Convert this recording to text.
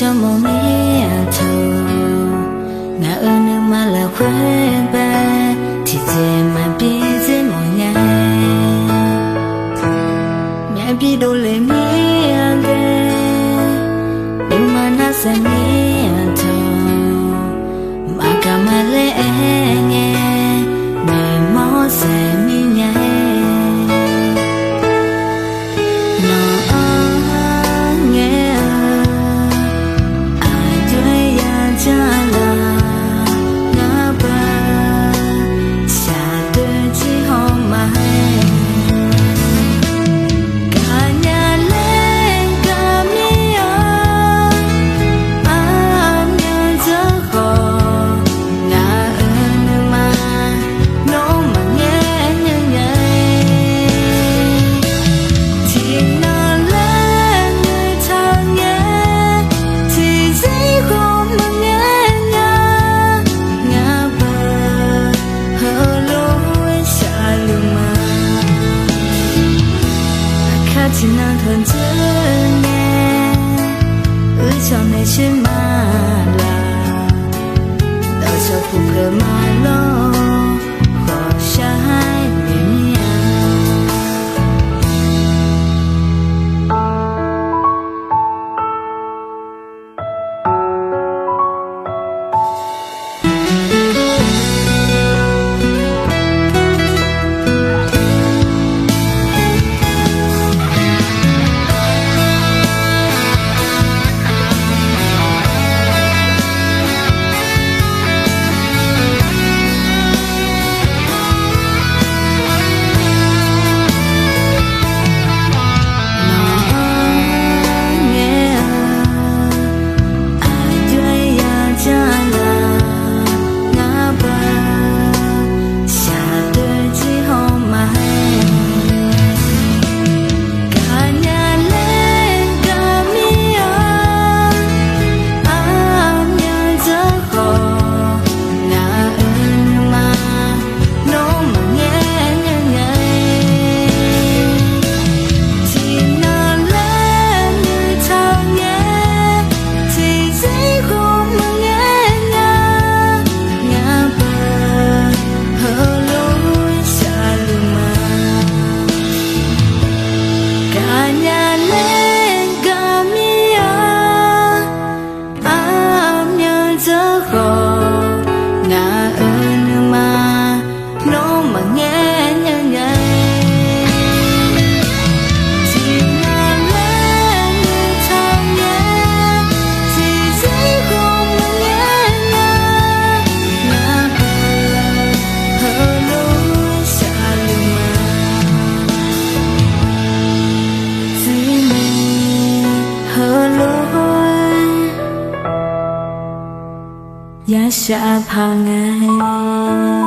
cho mong nghe thâu ngã ơn mà là khỏe ba thì dễ mà biết dễ mọi ngày mẹ biết đâu lấy nghe về nhưng mà nó sẽ nghe thâu mà cả mà lẽ nghe để mó sẽ mi nhảy chỉ năng thuần chân nghe ước trong này trên mà là đợi cho phút cơ mà lo khó trái miền nhà giá xa hàng ngày